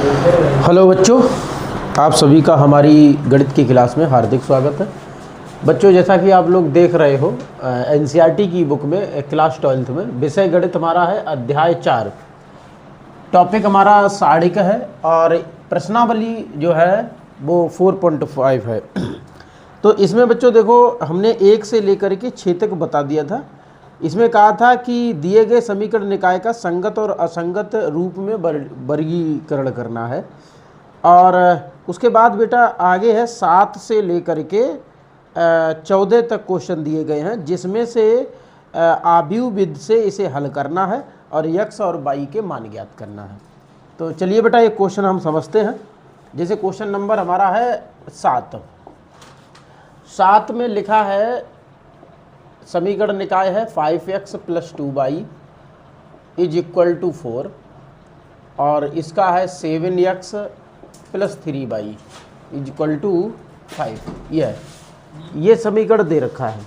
Hello बच्चों, आप सभी का हमारी गणित की क्लास में हार्दिक स्वागत है। बच्चों, जैसा कि आप लोग देख रहे हो एनसीईआरटी की बुक में क्लास 12th में विषय गणित हमारा है अध्याय 4। टॉपिक हमारा सारणिक है और प्रश्नावली जो है वो 4.5 है। तो इसमें बच्चों देखो, हमने 1 से लेकर के 6 तक बता दिया था। इसमें कहा था कि दिए गए समीकरण निकाय का संगत और असंगत रूप में वर्गीकरण करना है। और उसके बाद बेटा आगे है 7 से लेकर के 14 तक क्वेश्चन दिए गए हैं, जिसमें से आव्यूह विधि से इसे हल करना है और x और y के मान ज्ञात करना है। तो चलिए बेटा एक क्वेश्चन हम समझते हैं। जैसे क्वेश्चन नंबर हमारा है 7 में लिखा है समीकरण निकाय है 5x + 2y = 4 और इसका है 7x + 3y = 5। ये समीकरण दे रखा है।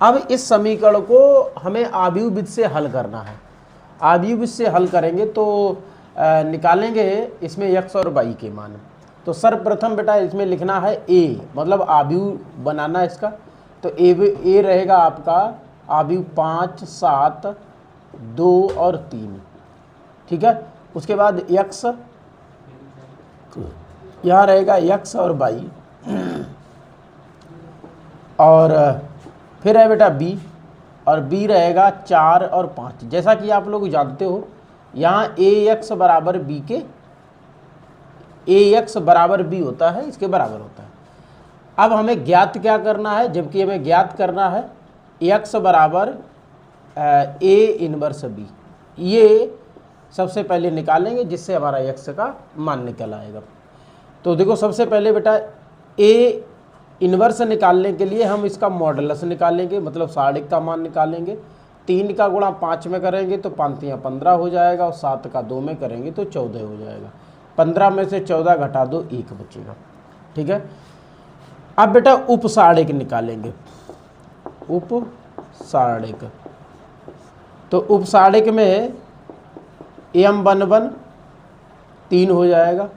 अब इस समीकरण को हमें आव्यूह विधि से हल करना है। आव्यूह विधि से हल करेंगे तो निकालेंगे इसमें x और y के मान। तो सर्वप्रथम बेटा इसमें लिखना है a, मतलब आव्यूह बनाना इसका। तो ए रहेगा आपका आव्यूह 5, 7, 2 और 3। ठीक है। उसके बाद x, यहाँ रहेगा x और y, और फिर है बेटा b, और b रहेगा 4 और 5। जैसा कि आप लोग जानते हो यहाँ ax बराबर b के ax बराबर b होता है, इसके बराबर होता है। अब हमें ज्ञात क्या करना है, जबकि हमें ज्ञात करना है x बराबर a इनवर्स b। ये सबसे पहले निकालेंगे जिससे हमारा x का मान निकल आएगा। तो देखो सबसे पहले बेटा a इनवर्स निकालने के लिए हम इसका मॉडुलस निकालेंगे, मतलब सारणिक का मान निकालेंगे। 3 का गुणा 5 में करेंगे तो 5 या 15 हो जाएगा, और 7 का 2 में करेंगे तो 14 हो जाएगा। 15 में से 14 घटा दो 1 बचेगा। ठीक है। अब बेटा उप सारणिक निकालेंगे, उप सारणिक। तो उप सारणिक में m11 3 हो जाएगा,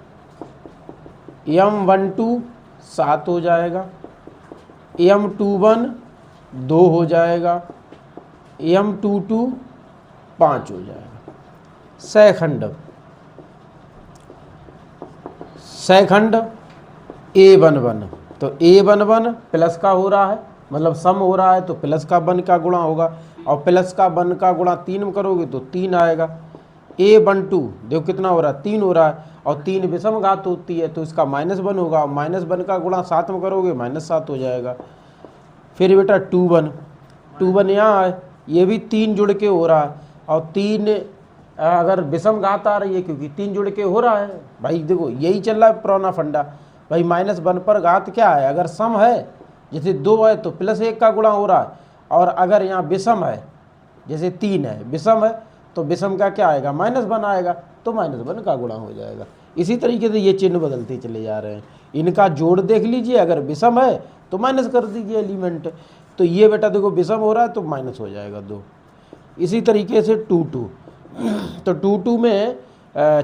m12 7 हो जाएगा, m21 2 हो जाएगा, m22 5 हो जाएगा। सैखंड a11, तो a11 प्लस का हो रहा है, मतलब सम हो रहा है तो प्लस का 1 का गुणा होगा, और प्लस का 1 का गुणा 3 में करोगे तो 3 आएगा। a12 देखो कितना हो रहा है, 3 हो रहा है, और 3 विषम घात होती है तो इसका -1 होगा, और -1 का गुणा 7 में करोगे -7 हो जाएगा। फिर बेटा 21 यहाँ है, ये भी 3 जुड़ के हो रहा है, और 3 अगर विषम घात आ रही है क्योंकि 3 जुड़ के हो रहा है। भाई देखो यही चल रहा है पुराना फंडा। भाई -1 पर घात क्या है, अगर सम है जैसे 2 है तो +1 का गुणा हो रहा है, और अगर यहाँ विषम है जैसे 3 है, विषम है तो विषम का क्या आएगा, -1 आएगा, तो -1 का गुणा हो जाएगा। इसी तरीके से ये चिन्ह बदलते चले जा रहे हैं। इनका जोड़ देख लीजिए, अगर विषम है तो माइनस कर दीजिए एलिमेंट। तो ये बेटा देखो विषम हो रहा है तो माइनस हो जाएगा 2। इसी तरीके से 2 तो 2 में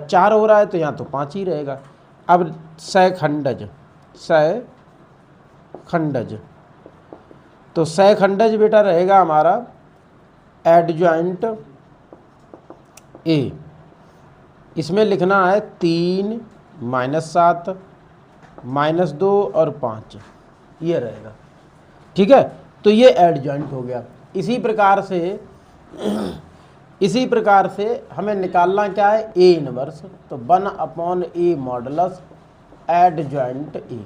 4 हो रहा है तो यहाँ तो 5 ही रहेगा। अब सैखंडज, तो सैखंडज बेटा रहेगा हमारा एडजॉइंट ए। इसमें लिखना है 3, -7, -2 और 5, ये रहेगा। ठीक है। तो ये एडजॉइंट हो गया। इसी प्रकार से हमें निकालना क्या है, ए इनवर्स। तो 1/a मॉडुलस एडजॉइंट ए।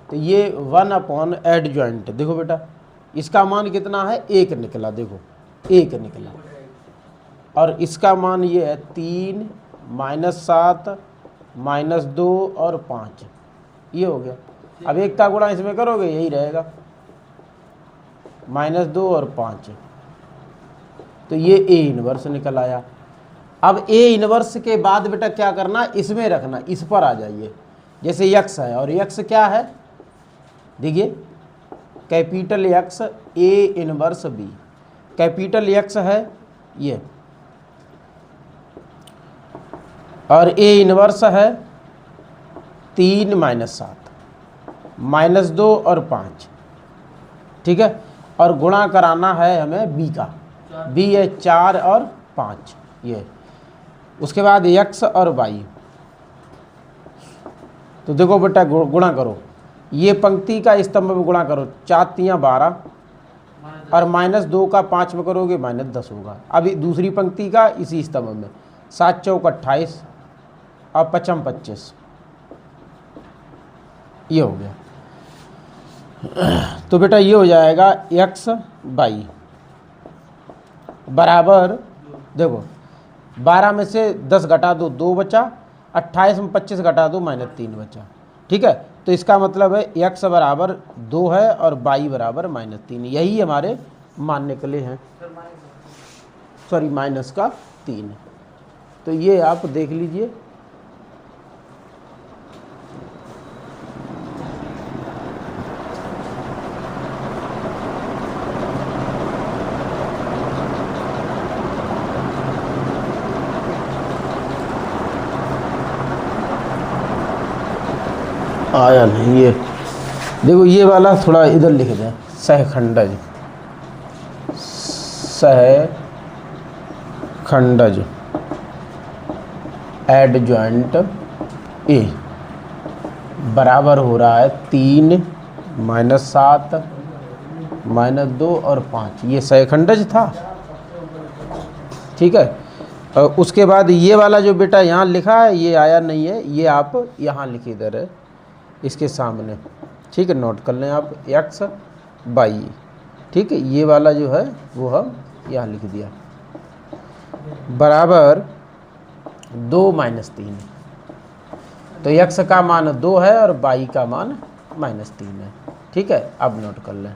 तो ये 1 एडजॉइंट, देखो बेटा इसका मान कितना है, 1 निकला। देखो 1 निकला, और इसका मान ये है 3, -7, -2 और 5, ये हो गया। अब 1 का गुणा इसमें करोगे यही रहेगा, -2 और 5, तो ये ए इनवर्स निकल आया। अब ए इनवर्स के बाद बेटा क्या करना, इसमें रखना, इस पर आ जाइए। जैसे x है, और x क्या है, देखिए capital X A inverse B. Capital X है ये, और ए इनवर्स है 3 माइनस 7 माइनस 2 और 5, ठीक है। और गुणा कराना है हमें बी का, बी है 4 और 5 ये। उसके बाद एक्स और वाई, तो देखो बेटा गुणा करो, ये पंक्ति का स्तंभ में गुणा करो, 4 3 12 और माइनस 2 का 5 में करोगे माइनस 10 होगा। अभी दूसरी पंक्ति का इसी स्तंभ में 7 चौक 28 और 5 25, ये हो गया। तो बेटा ये हो जाएगा एक्स वाई बराबर, देखो 12 में से 10 घटा दो 2 बचा, 28 में 25 घटा दो माइनस 3 बचा, ठीक है। तो इसका मतलब है एक्स बराबर 2 है और वाई बराबर माइनस 3, यही हमारे मानने के लिए हैं, सॉरी माइनस का 3। तो ये आप देख लीजिए। आया नहीं, ये देखो ये वाला थोड़ा इधर लिख दें, सहखंडज, सहखंडज एडजॉइंट ए बराबर हो रहा है 3 माइनस 7 माइनस 2 और 5, ये सहखंडज था, ठीक है। और उसके बाद ये वाला जो बेटा यहाँ लिखा है ये आया नहीं है, ये आप यहाँ लिखी इधर है इसके सामने, ठीक है, नोट कर लें आप एक्स वाई, ठीक है। ये वाला जो है वो हम यहाँ लिख दिया बराबर 2 माइनस 3, तो एक्स का मान 2 है और वाई का मान माइनस 3 है, ठीक है। अब नोट कर लें,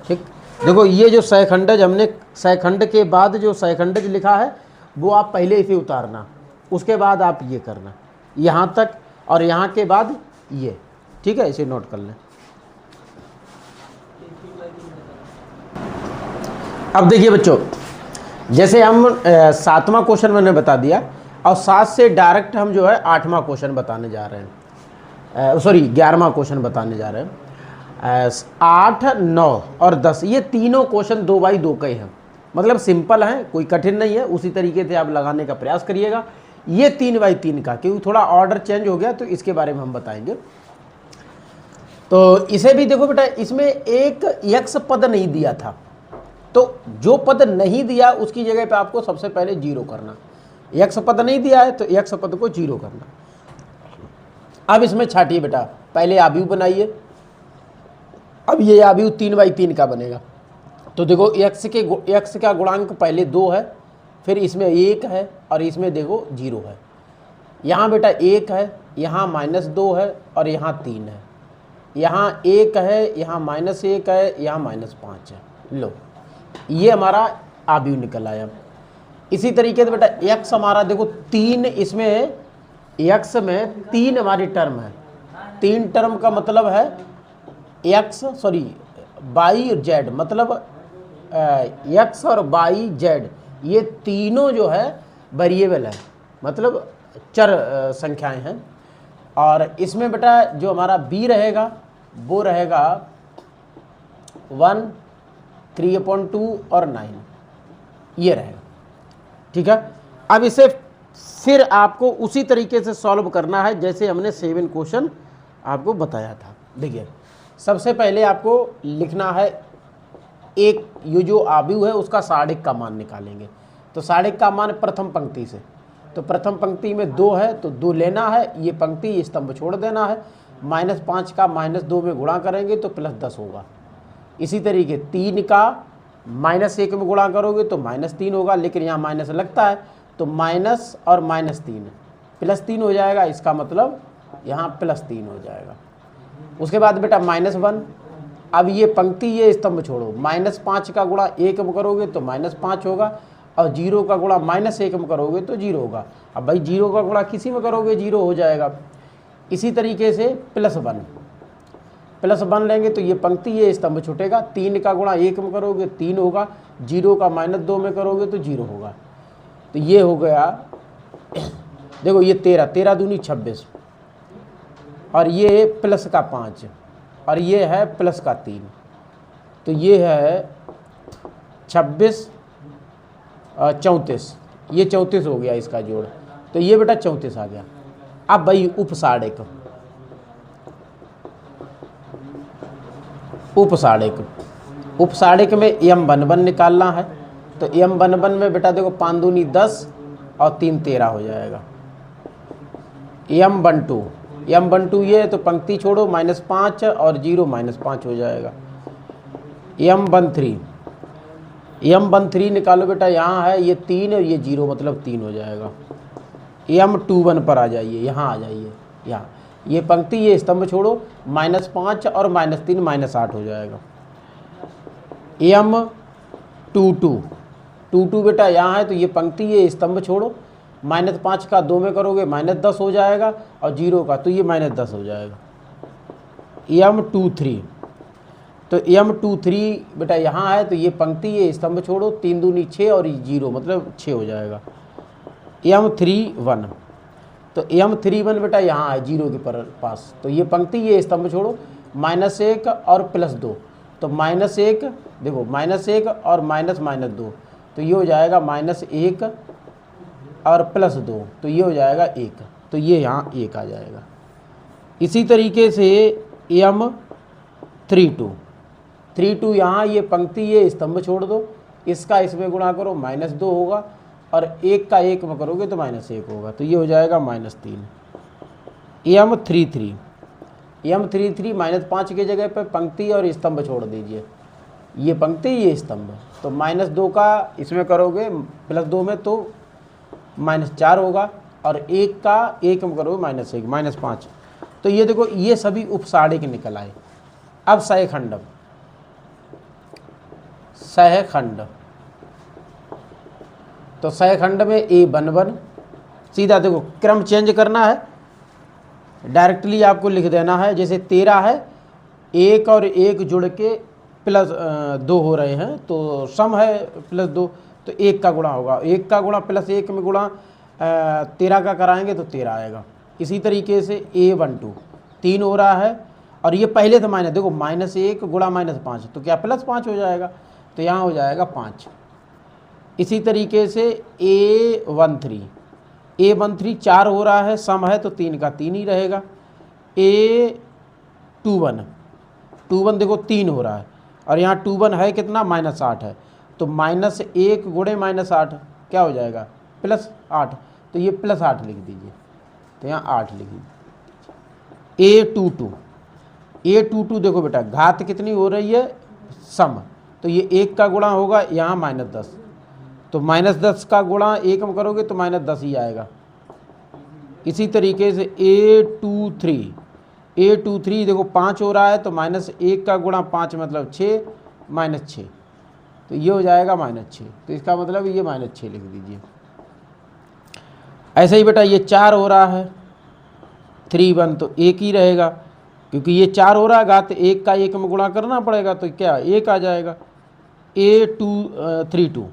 ठीक। देखो ये जो सहखंडज हमने सहखंड के बाद जो सहखंडज लिखा है वो आप पहले इसे उतारना, उसके बाद आप ये करना यहाँ तक और यहाँ के बाद ये, ठीक है, इसे नोट कर लें। अब देखिए बच्चों, जैसे हम 7वां क्वेश्चन मैंने बता दिया और 7 से डायरेक्ट हम जो है 8वां क्वेश्चन बताने जा रहे हैं, सॉरी 11वां क्वेश्चन बताने जा रहे हैं। 8 9 और 10 ये तीनों क्वेश्चन 2 बाई 2 के हैं, मतलब सिंपल हैं, कोई कठिन नहीं है, उसी तरीके से आप लगाने का प्रयास करिएगा। ये 3 बाई 3 का, क्योंकि थोड़ा ऑर्डर चेंज हो गया तो इसके बारे में हम बताएंगे। तो इसे भी देखो बेटा, इसमें एक यक्ष पद नहीं दिया था, तो जो पद नहीं दिया उसकी जगह पे आपको सबसे पहले 0 करना। यक्ष पद नहीं दिया है तो यक्ष पद को 0 करना। अब इसमें छाटिए बेटा, पहले आव्यूह बनाइए। अब ये आव्यूह 3 बाई 3 का बनेगा, तो देखो यक्ष का गुणांक पहले 2 है, फिर इसमें 1 है और इसमें देखो 0 है। यहाँ बेटा 1 है, यहाँ -2 है और यहाँ 3 है, यहाँ 1 है, यहाँ -1 है, यहाँ -5 है। लो ये हमारा आव्यूह निकल आया। इसी तरीके से बेटा यक्ष हमारा देखो 3, इसमें यक्ष में 3 हमारी टर्म है, 3 टर्म का मतलब है यक्ष सॉरी वाई और जेड, मतलब यक्ष और वाई जेड ये तीनों जो है वेरिएबल है, मतलब चर संख्याएं हैं। और इसमें बेटा जो हमारा बी रहेगा वो रहेगा 1 3/2 और 9, ये रहेगा, ठीक है। अब इसे फिर आपको उसी तरीके से सॉल्व करना है जैसे हमने 7 क्वेश्चन आपको बताया था। देखिए सबसे पहले आपको लिखना है एक, ये जो आव्यूह है उसका साढ़िक का मान निकालेंगे। तो साढ़िक का मान प्रथम पंक्ति से, तो प्रथम पंक्ति में 2 है तो 2 लेना है, ये पंक्ति ये स्तंभ छोड़ देना है। -5 का -2 में गुणा करेंगे तो +10 होगा। इसी तरीके 3 का -1 में गुणा करोगे तो -3 होगा, लेकिन यहाँ माइनस लगता है तो माइनस और -3 +3 हो जाएगा, इसका मतलब यहाँ +3 हो जाएगा। उसके बाद बेटा -1, अब ये पंक्ति ये स्तंभ छोड़ो, -5 का गुणा 1 में करोगे तो -5 होगा और 0 का गुणा -1 में करोगे तो 0 होगा। अब भाई 0 का गुणा किसी में करोगे 0 हो जाएगा। इसी तरीके से +1 लेंगे तो ये पंक्ति ये स्तंभ छूटेगा, 3 का गुणा 1 में करोगे 3 होगा, 0 का -2 में करोगे तो 0 होगा। तो ये हो गया देखो ये 13, 13 दूनी 26, और ये प्लस का 5, और ये है प्लस का 3, तो ये है 26 और 34, ये 34 हो गया इसका जोड़, तो ये बेटा 34 आ गया। अब भाई उपसाड़क, उपसाड़क में m11 निकालना है, तो m11 में बेटा देखो 5 दूनी 10 और 3 13 हो जाएगा। m12 ये तो पंक्ति छोड़ो -5 और 0 -5 हो जाएगा। m13 निकालो बेटा, यहाँ है ये 3 और ये 0 मतलब 3 हो जाएगा। m21 पर आ जाइए, यहाँ आ जाइए, यहाँ ये पंक्ति ये स्तंभ छोड़ो -5 और -3 -8 हो जाएगा। m22 बेटा यहाँ है तो ये पंक्ति ये स्तंभ छोड़ो, -5 का 2 में करोगे -10 हो जाएगा, और 0 का तो ये -10 हो जाएगा। m23 तो m23 बेटा यहाँ है तो ये पंक्ति ये स्तंभ छोड़ो, 3 दूनी 6 और 0 मतलब 6 हो जाएगा। m31 तो m31 बेटा यहाँ है 0 के पास, तो ये पंक्ति ये स्तंभ छोड़ो, -1 और +2, तो -1 देखो -1 और -2, तो ये हो जाएगा -1 और +2, तो ये हो जाएगा 1, तो ये यहाँ 1 आ जाएगा। इसी तरीके से m32 यहाँ ये पंक्ति ये स्तंभ छोड़ दो, इसका इसमें गुणा करो -2 होगा, और 1 का 1 में करोगे तो -1 होगा, तो ये हो जाएगा -3। m33 -5 की जगह पे पंक्ति और स्तंभ छोड़ दीजिए, ये पंक्ति ये स्तंभ, तो -2 का इसमें करोगे +2 में तो -4 होगा, और 1 का 1 में करोगे -1 -5, तो ये देखो ये सभी उपसाड़क निकल आए। अब सहखंड, तो सहखंड में A11 सीधा देखो क्रम चेंज करना है, डायरेक्टली आपको लिख देना है। जैसे 13 है, 1 और 1 जुड़ के +2 हो रहे हैं, तो सम है +2, तो 1 का गुणा होगा, 1 का गुणा +1 में गुणा 13 का कराएंगे तो 13 आएगा। इसी तरीके से A12 3 हो रहा है, और ये पहले तो माइनस देखो -1 गुणा -5 तो क्या +5 हो जाएगा, तो यहाँ हो जाएगा 5। इसी तरीके से A13 4 हो रहा है, सम है तो 3 का 3 ही रहेगा। A21 देखो 3 हो रहा है, और यहाँ 21 है कितना -8 है, तो -1 गुणे -8 क्या हो जाएगा +8, तो ये +8 लिख दीजिए, तो यहाँ 8 लिख दीजिए। A22 देखो बेटा घात कितनी हो रही है, सम, तो ये 1 का गुणा होगा, यहाँ -10, तो -10 का गुणा 1 में करोगे तो -10 ही आएगा। इसी तरीके से A23 देखो 5 हो रहा है, तो -1 का गुणा 5 मतलब 6 -6, तो ये हो जाएगा -6, तो इसका मतलब ये -6 लिख दीजिए। ऐसे ही बेटा ये 4 हो रहा है, 31 तो 1 ही रहेगा, क्योंकि ये 4 हो रहा है घात 1 का 1 में गुणा करना पड़ेगा, तो क्या 1 आ जाएगा। A32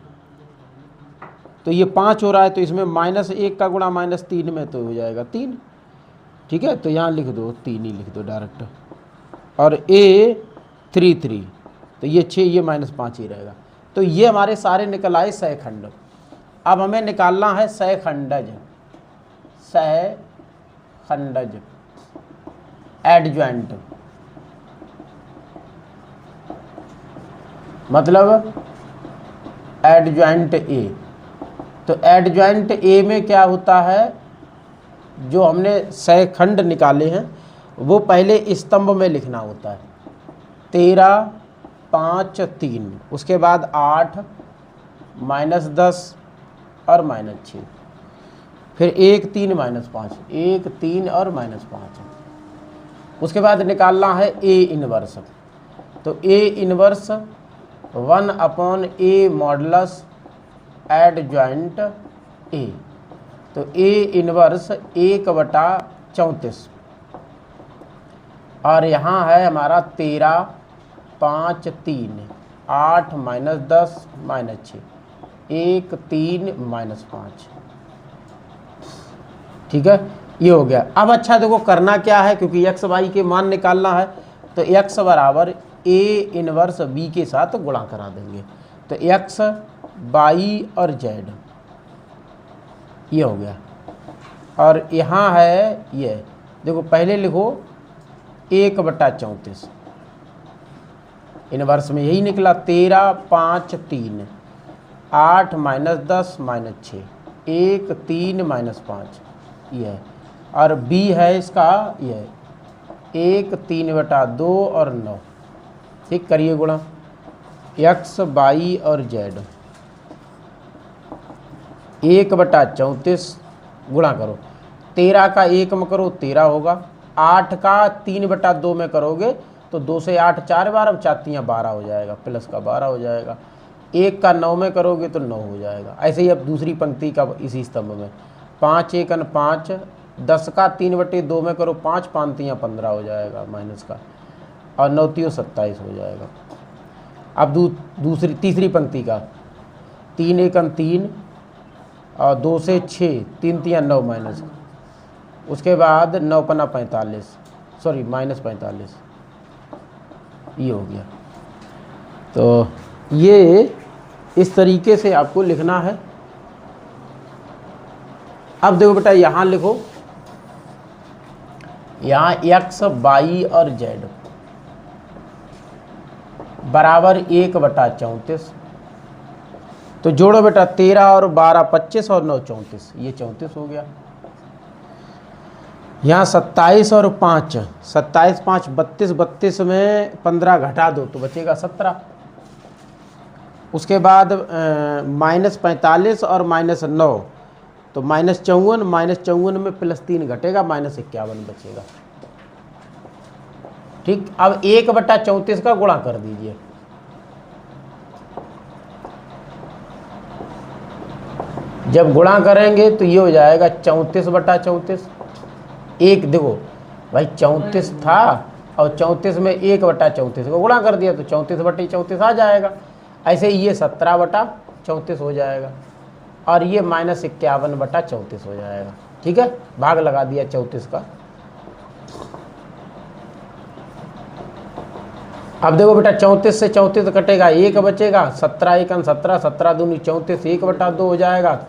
तो ये 5 हो रहा है, तो इसमें -1 का गुणा -3 में तो हो जाएगा 3, ठीक है, तो यहाँ लिख दो 3 ही लिख दो डायरेक्ट। और A33 तो ये 6, ये -5 ही रहेगा। तो ये हमारे सारे निकल आए सहखंड। अब हमें निकालना है सहखंडज, एडजॉइंट, मतलब एडजॉइंट ए। तो एडजॉइंट ए में क्या होता है, जो हमने सहखंड निकाले हैं वो पहले स्तंभ में लिखना होता है, 13 5 3, उसके बाद 8 -10 और -6, फिर 1 3 -5, 1 3 और -5। उसके बाद निकालना है ए इनवर्स, तो A inverse 1/a modulus adjoint A, तो ए इनवर्स 1/34, और यहाँ है हमारा 13 5 3 8 -10 -6, 1 3 -5। ठीक है, ये हो गया। अब अच्छा देखो करना क्या है, क्योंकि एक्स वाई के मान निकालना है, तो एक्स बराबर ए इनवर्स बी के साथ गुणा करा देंगे। तो एक्स वाई और जेड ये हो गया, और यहाँ है ये देखो, पहले लिखो 1/34, इनवर्स में यही निकला 13 5 3 8 -10 -6 1 3 -5 ये है, और बी है इसका ये 1 3/2 और 9। ठीक, करिए गुणा एक्स वाई और जेड 1/34 गुणा करो, 13 का 1 में करो 13 होगा, 8 का 3/2 में करोगे तो 2 से 8 4 बार, अब 4 12 हो जाएगा, प्लस का 12 हो जाएगा। 1 का 9 में करोगे तो 9 हो जाएगा। ऐसे ही अब दूसरी पंक्ति का इसी स्तंभ में 5 1 5, 10 का 3/2 में करो 5 5 15 हो जाएगा माइनस का, और 9 3 27 हो जाएगा। अब दूसरी तीसरी पंक्ति का 3 1 3 और 2 से 6 3 3 9 माइनस, उसके बाद 9 पन्ना 45 सॉरी -45 ये हो गया। तो ये इस तरीके से आपको लिखना है। अब देखो बेटा यहाँ लिखो, यहाँ एक्स वाई और जेड बराबर 1/34, तो जोड़ो बेटा 13 और 12 25 और 9 34, ये 34 हो गया। यहाँ 27 और 5, 27 5 32, 32 में 15 घटा दो तो बचेगा 17। उसके बाद -45 और -9 तो -54, -54 में +3 घटेगा, -51 बचेगा। ठीक, अब 1/34 का गुणा कर दीजिए। जब गुणा करेंगे तो ये हो जाएगा 34/34। एक देखो भाई 34 था और 34 में 1/34 को गुणा कर दिया तो 34/34 आ जाएगा। ऐसे ही ये 17/34 हो जाएगा, और ये -51/34 हो जाएगा। ठीक है, भाग लगा दिया 34 का। अब देखो बेटा 34 से 34 कटेगा, 1 बचेगा, 17 1 17, 17 दूनी 34, 1/2 हो जाएगा,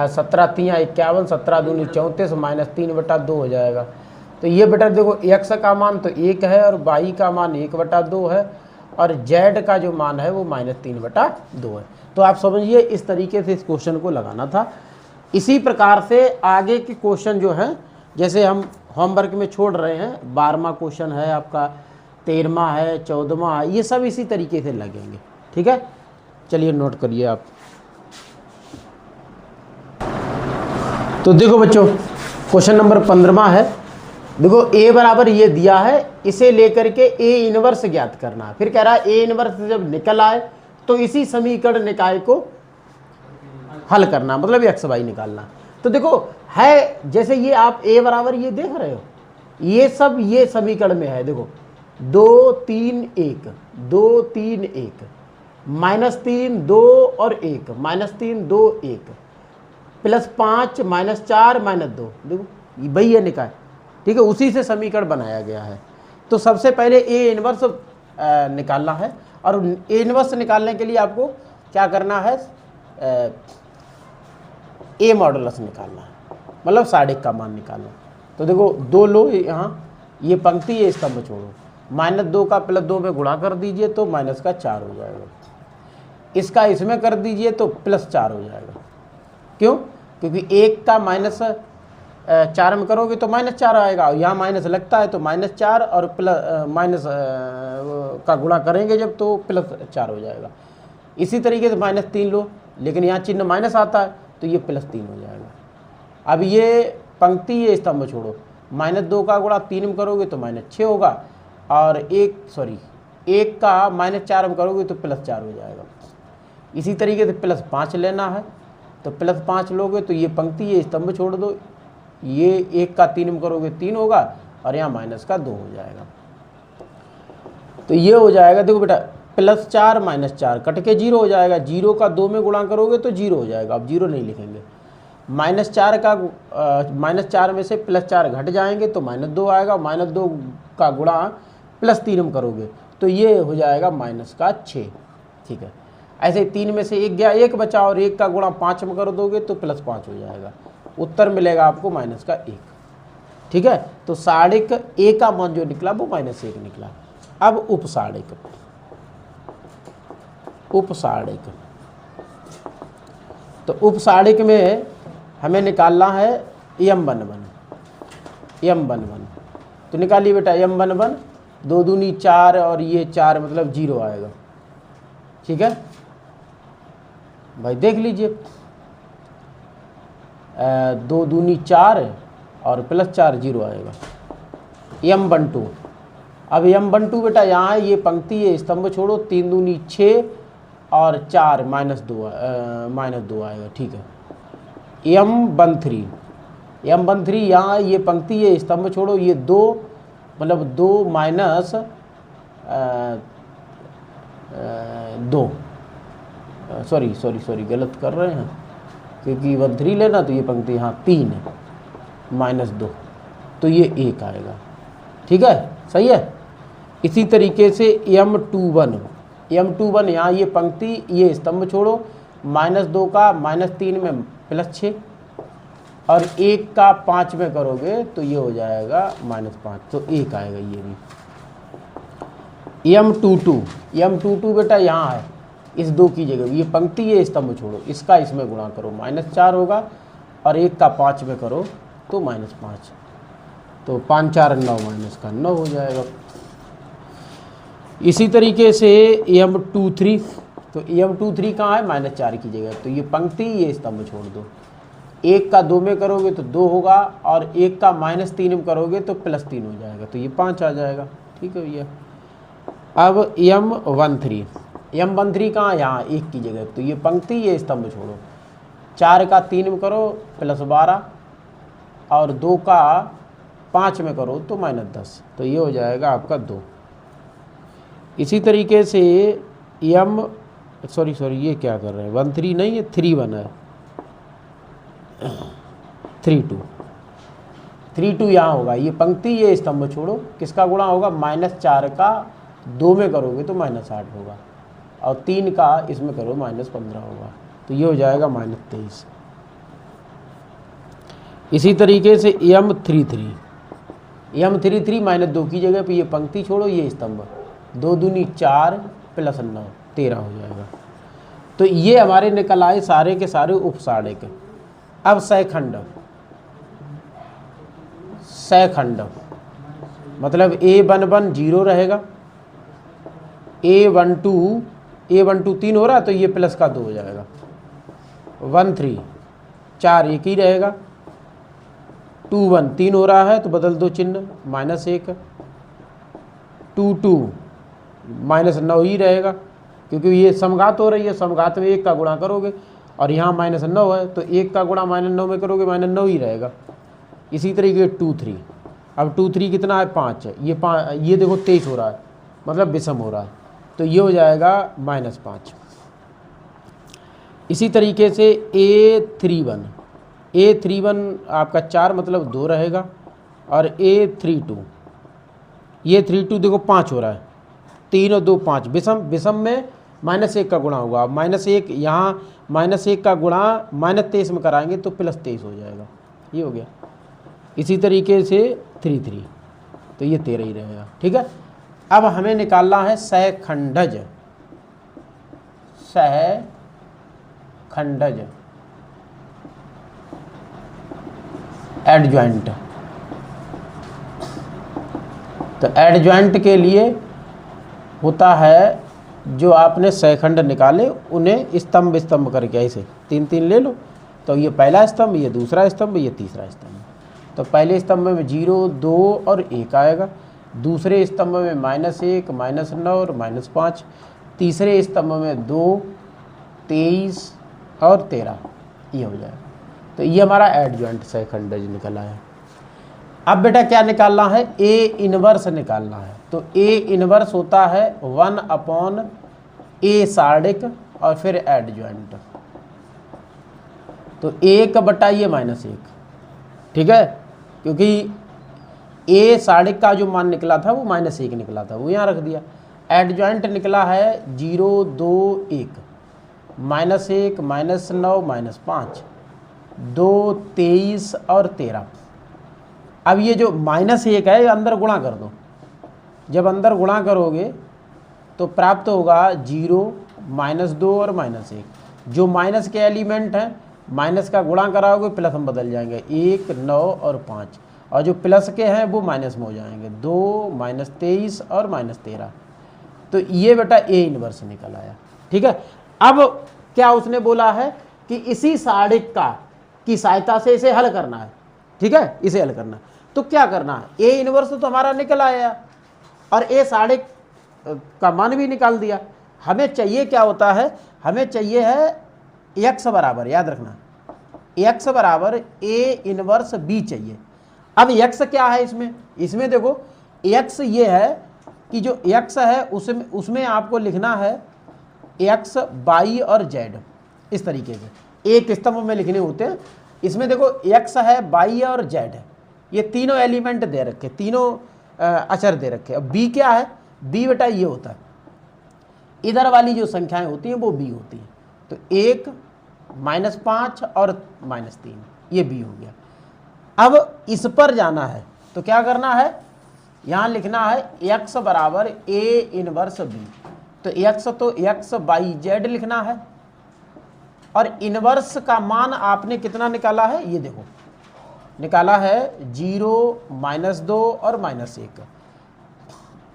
17 3 51, 17 दूनी 34 -3/2 हो जाएगा। तो ये बेटा देखो एक्स का मान तो 1 है और वाई का मान 1/2 है, और जेड का जो मान है वो -3/2 है। तो आप समझिए इस तरीके से इस क्वेश्चन को लगाना था। इसी प्रकार से आगे के क्वेश्चन जो हैं, जैसे हम होमवर्क में छोड़ रहे हैं, 12वां क्वेश्चन है आपका, 13वां है, 14वां है, ये सब इसी तरीके से लगेंगे। ठीक है, चलिए नोट करिए आप। तो देखो बच्चों क्वेश्चन नंबर 15वां है। देखो ए बराबर ये दिया है, इसे लेकर के ए इनवर्स ज्ञात करना है। फिर कह रहा है ए इनवर्स जब निकल आए तो इसी समीकरण निकाय को हल करना, मतलब एक्स वाई निकालना। तो देखो है जैसे ये आप ए बराबर ये देख रहे हो, ये सब ये समीकरण में है। देखो 2 3 1 2 3 1 -3 2 और 1 -3 2 1 +5 -4 -2, देखो वही है निकाय। ठीक है, उसी से समीकरण बनाया गया है। तो सबसे पहले ए इनवर्स निकालना है, और ए इनवर्स निकालने के लिए आपको क्या करना है, ए मॉडुलस निकालना है, मतलब साढ़े का मान निकालना। तो देखो 2 लो, यहाँ ये पंक्ति ये स्तंभ छोड़ो, -2 का +2 में गुणा कर दीजिए तो माइनस का 4 हो जाएगा, इसका इसमें कर दीजिए तो +4 हो जाएगा। क्यों? क्योंकि 1 का -4 में करोगे तो -4 आएगा, और यहाँ माइनस लगता है तो -4 और माइनस का गुणा करेंगे जब तो +4 हो जाएगा। इसी तरीके से -3 लो, लेकिन यहाँ चिन्ह माइनस आता है तो ये +3 हो जाएगा। अब ये पंक्ति ये स्तंभ छोड़ो, -2 का गुणा 3 में करोगे तो -6 होगा, और 1 का -4 में करोगे तो +4 हो जाएगा। इसी तरीके से +5 लेना है, तो +5 लोगे तो ये पंक्ति ये स्तंभ छोड़ दो, ये 1 का 3 में करोगे 3 होगा, और यहाँ माइनस का 2 हो जाएगा। तो ये हो जाएगा, देखो बेटा +4 -4 कट के 0 हो जाएगा, 0 का 2 में गुणा करोगे तो 0 हो जाएगा। अब 0 नहीं लिखेंगे, -4 में से +4 घट जाएंगे तो -2 आएगा, -2 का गुणा +3 हम करोगे तो ये हो जाएगा -6। ठीक है, ऐसे 3 में से 1 गया, 1 बचा, और 1 का गुणा 5 में कर दोगे तो +5 हो जाएगा। उत्तर मिलेगा आपको -1। ठीक है, तो साढ़िक ए का मान जो निकला वो -1 निकला। अब उपसाढ़िक, तो उपसाढ़िक में हमें निकालना है m1 तो निकालिए बेटा m1, 2 दूनी 4 और ये 4 मतलब 0 आएगा। ठीक है भाई, देख लीजिए 2 दूनी 4 और +4 0 आएगा। m12, अब m12 बेटा यहाँ है, ये पंक्ति है, स्तंभ छोड़ो, 3 दूनी 6 और 4 -2 आएगा। ठीक है, m13 यहाँ ये पंक्ति है, स्तंभ छोड़ो, ये 2 मतलब 2 माइनस 2, सॉरी गलत कर रहे हैं, क्योंकि 13 लेना तो ये पंक्ति यहाँ 3 है, -2 तो ये 1 आएगा। ठीक है, सही है। इसी तरीके से m21 यहाँ ये पंक्ति, ये स्तंभ छोड़ो, -2 का -3 में +6 और 1 का 5 में करोगे तो ये हो जाएगा -5, तो 1 आएगा ये भी। m22 बेटा यहाँ है, इस 2 की जगह, ये पंक्ति ये स्तंभ छोड़ो, इसका इसमें गुणा करो, -4 होगा, और 1 का 5 में करो तो -5, तो 5 4 9 -9 हो जाएगा। इसी तरीके से m23, तो m23 कहाँ है, -4 की जगह, तो ये पंक्ति ये स्तंभ छोड़ दो, 1 का 2 में करोगे तो 2 होगा, और 1 का -3 में करोगे तो +3 हो जाएगा, तो ये 5 आ जाएगा। ठीक है भैया। अब m13 कहाँ, यहाँ 1 की जगह, तो ये पंक्ति ये स्तंभ छोड़ो, 4 का 3 में करो +12 और 2 का 5 में करो तो -10, तो ये हो जाएगा आपका 2। इसी तरीके से ये क्या कर रहे हैं, 13 नहीं है, 31 है, 32 यहाँ होगा, ये पंक्ति ये स्तंभ छोड़ो, किसका गुणा होगा, -4 का 2 में करोगे तो -8 होगा, और 3 का इसमें करो -15 होगा, तो ये हो जाएगा -23। इसी तरीके से m33 -2 की जगह पे ये पंक्ति छोड़ो, ये स्तंभ, 2 दूनी 4 +9 13 हो जाएगा। तो ये हमारे निकल आए सारे के सारे उपसाढ़िक। अब सैखंड मतलब a11 0 रहेगा, a12 3 हो रहा है तो ये प्लस का 2 हो जाएगा, 13 4 1 ही रहेगा, 21 3 हो रहा है तो बदल दो चिन्ह, -1, 22 -9 ही रहेगा, क्योंकि ये समघात हो रही है, समघात में 1 का गुणा करोगे, और यहाँ -9 है तो 1 का गुणा -9 में करोगे, -9 ही रहेगा। इसी तरीके 23, अब 23 कितना है, 5 है, ये देखो 23 हो रहा है, मतलब विषम हो रहा है, तो ये हो जाएगा -5। इसी तरीके से A31 आपका 4 मतलब 2 रहेगा, और A32 ये 32 देखो 5 हो रहा है, 3 और 2 5, विषम में -1 का गुणा होगा, -1 यहाँ -1 का गुणा -23 में कराएंगे तो +23 हो जाएगा, ये हो गया। इसी तरीके से 33 तो ये 13 ही रहेगा। ठीक है, अब हमें निकालना है सहखंडज एडजॉइंट। तो एडजॉइंट के लिए होता है, जो आपने सहखंड निकाले उन्हें स्तंभ करके ऐसे 3 ले लो, तो ये पहला स्तंभ, ये दूसरा स्तंभ, ये तीसरा स्तंभ। तो पहले स्तंभ में 0 2 और 1 आएगा, दूसरे स्तंभ में -1 -9 और -5, तीसरे स्तंभ में 2 23 और 13, ये हो जाएगा। तो ये हमारा एडजॉइंट सहखंडज निकला है। अब बेटा क्या निकालना है, A इनवर्स निकालना है। तो A इनवर्स होता है 1/A सार्डिक और फिर एडजॉइंट। तो 1 बटा ये -1, ठीक है, क्योंकि ए साढ़िक का जो मान निकला था वो -1 निकला था, वो यहाँ रख दिया। एडजॉइंट निकला है 0, 2, 1, -1, -9, -5, 2, 23 और 13। अब ये जो -1 है ये अंदर गुणा कर दो। जब अंदर गुणा करोगे तो प्राप्त होगा 0, -2 और -1। जो माइनस के एलिमेंट हैं माइनस का गुणा कराओगे प्लस में बदल जाएंगे, 1, 9 और 5, और जो प्लस के हैं वो माइनस में हो जाएंगे, 2, -23 और -13। तो ये बेटा ए इनवर्स निकल आया, ठीक है। अब क्या उसने बोला है कि इसी साढ़िक का की सहायता से इसे हल करना है, ठीक है, इसे हल करना। तो क्या करना है, ए इनवर्स तो हमारा निकल आया और ए साढ़िक का मान भी निकाल दिया। हमें चाहिए क्या होता है, हमें चाहिए है x बराबर, याद रखना x बराबर ए इनवर्स बी चाहिए। अब x क्या है इसमें देखो x ये है कि जो x है उसमें आपको लिखना है x, y और z, इस तरीके से एक स्तंभ में लिखने होते हैं। इसमें देखो x है, y और z है, ये तीनों एलिमेंट दे रखे, तीनों अचर दे रखे। अब b क्या है, b बेटा ये होता है, इधर वाली जो संख्याएं होती हैं वो b होती हैं। तो 1, -5 और -3, ये b हो गया। अब इस पर जाना है तो क्या करना है, यहाँ लिखना है x बराबर a इनवर्स b। तो x y z लिखना है और इनवर्स का मान आपने कितना निकाला है, ये देखो निकाला है 0, -2 और -1,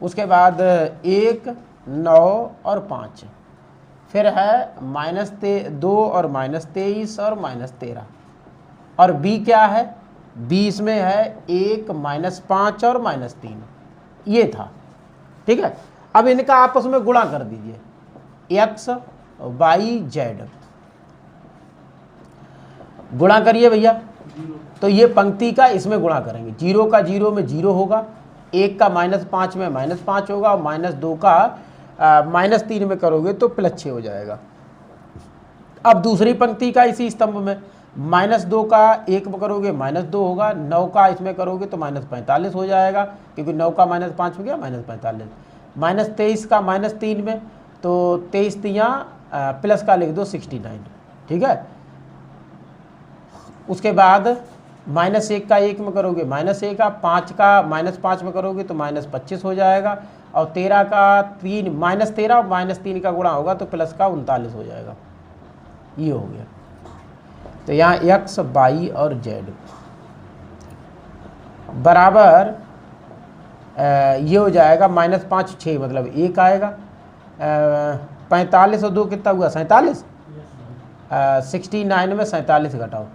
उसके बाद 1, 9 और 5, फिर है -2 और -23 और -13, और b क्या है, b इसमें है 1, -5 और -3, ये था, ठीक है। अब इनका आपस में गुणा कर दीजिए, x, y, z गुणा करिए भैया। तो ये पंक्ति का इसमें गुणा करेंगे, 0 का 0 में 0 होगा, 1 का -5 में -5 होगा, और -2 का -3 में करोगे तो +6 हो जाएगा। अब दूसरी पंक्ति का इसी स्तंभ में -2 का 1 में करोगे -2 होगा, 9 का इसमें करोगे तो -45 हो जाएगा, क्योंकि 9 का -5 हो गया -45, -23 का -3 में, तो 23 तियाँ प्लस का लिख दो 69, ठीक है। उसके बाद -1 का 1 में करोगे -1 का, 5 का -5 में करोगे तो -25 हो जाएगा, और 13 का 3 -13 और -3 का गुणा होगा तो प्लस का 39 हो जाएगा, ये हो गया। तो यहाँ x, y और z बराबर ये हो जाएगा -5, 6 मतलब 1 आएगा, 45 और 2 कितना हुआ, 47, 69 में 47 घटाओ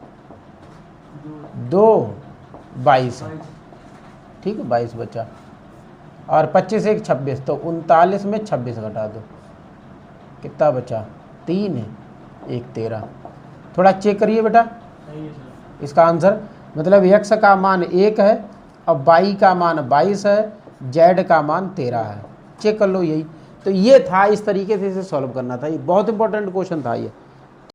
2, 22, ठीक है, 22 बचा, और 25 1 26, तो 39 में 26 घटा दो, कितना बचा, 3 है, 1 13। थोड़ा चेक करिए बेटा इसका आंसर, मतलब x का मान 1 है और y का मान 22 है, z का मान 13 है, चेक कर लो यही। तो ये था, इस तरीके से इसे सॉल्व करना था, ये बहुत इंपॉर्टेंट क्वेश्चन था ये।